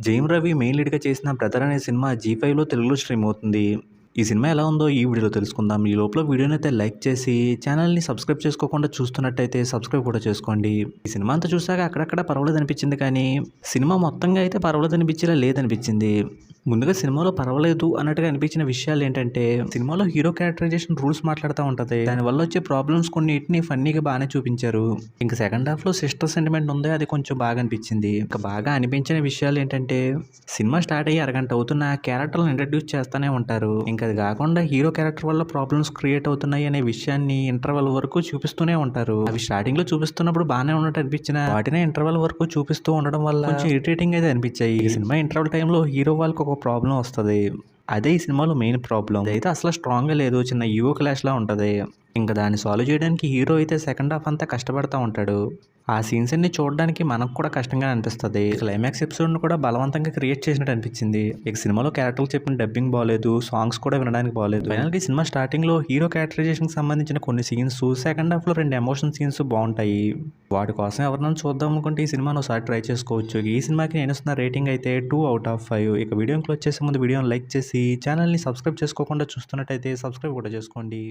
Jayam Ravi main లీడ్‌గా చేసిన 'brother' అనే cinema జీ5లో తెలుగులో స్ట్రీమ్ అవుతుంది. ఈ సినిమా ఎలా ఉందో ఈ వీడియోలో తెలుసుకుందాం. ఈ లోపల వీడియోనైతే లైక్ చేసి ఛానల్‌ని సబ్స్క్రైబ్ చేసుకోకుండా చూస్తున్నట్టయితే సబ్స్క్రైబ్ కూడా చేసుకోండి. ఈ సినిమా అంతా చూసాక అక్కడక్కడ పర్వాలేదనిపించింది కానీ, సినిమా మొత్తంగా అయితే పర్వాలేదనిపించేలా లేదనిపించింది. ముందుగా సినిమాలో పర్వాలేదు అన్నట్టుగా అనిపించిన విషయాలేంటంటే, సినిమాలో హీరో క్యారెక్టరైజేషన్ రూల్స్ మాట్లాడుతా ఉంటది. దానివల్ల వచ్చే ప్రాబ్లమ్స్ కొన్నిటిని ఫన్నీగా బానే చూపించారు. ఇంక సెకండ్ హాఫ్‌లో సిస్టర్ సెంటిమెంట్ ఉంది. అది కొంచెం బాగా అనిపించింది. ఇంకా బాగా అనిపించిన విషయాలేంటంటే, సినిమా స్టార్ట్ అయ్యి అరగంట అవుతున్నా క్యారెక్టర్లను ఇంట్రడ్యూస్ చేస్తానే ఉంటారు. ఇంకా అది కాకుండా హీరో క్యారెక్టర్ వల్ల ప్రాబ్లమ్స్ క్రియేట్ అవుతున్నాయి అనే విషయాన్ని ఇంటర్వెల్ వరకు చూపిస్తూనే ఉంటారు. అవి స్టార్టింగ్ లో చూపిస్తున్నప్పుడు బాగానే ఉన్నట్టు అనిపించిన వాటినే ఇంటర్వెల్ వరకు చూపిస్తూ ఉండడం వల్ల కొంచెం ఇరిటేటింగ్ అయితే అనిపించాయి. ఈ సినిమా ఇంటర్వెల్ టైంలో హీరో వాళ్ళకి ఒక ప్రాబ్లం వస్తుంది. అదే ఈ సినిమాలో మెయిన్ ప్రాబ్లం. అయితే అసలు స్ట్రాంగ్గా లేదు, చిన్న ఈగో క్లాష్ లా ఉంటది. ఇంకా దాన్ని సాల్వ్ చేయడానికి హీరో అయితే సెకండ్ హాఫ్ అంతా కష్టపడతా ఉంటాడు. ఆ సీన్స్ అన్ని చూడడానికి మనకు కూడా కష్టంగా అనిపిస్తుంది. క్లైమాక్స్ ఎపిసోడ్ను కూడా బలవంతంగా క్రియేట్ చేసినట్టు అనిపించింది. ఇక సినిమాలో క్యారెక్టర్లు చెప్పిన డబ్బింగ్ బాగాలేదు, సాంగ్స్ కూడా వినడానికి బాగాలేదు. ఫైనల్గా ఈ సినిమా స్టార్టింగ్లో హీరో క్యారెక్టరైజేషన్కి సంబంధించిన కొన్ని సీన్స్, సెకండ్ హాఫ్లో 2 ఎమోషన్ సీన్స్ బాగుంటాయి. వాటి కోసం ఎవరినైనా చూద్దాం అనుకుంటే ఈ సినిమాను ఒకసారి ట్రై చేసుకోవచ్చు. ఈ సినిమాకి నేను ఇస్తున్న రేటింగ్ అయితే 2/5. ఇక వీడియోని క్లోజ్ చేసే ముందు వీడియోని లైక్ చేసి ఛానల్ని సబ్స్క్రైబ్ చేసుకోకుండా చూస్తున్నట్టయితే సబ్స్క్రైబ్ కూడా చేసుకోండి.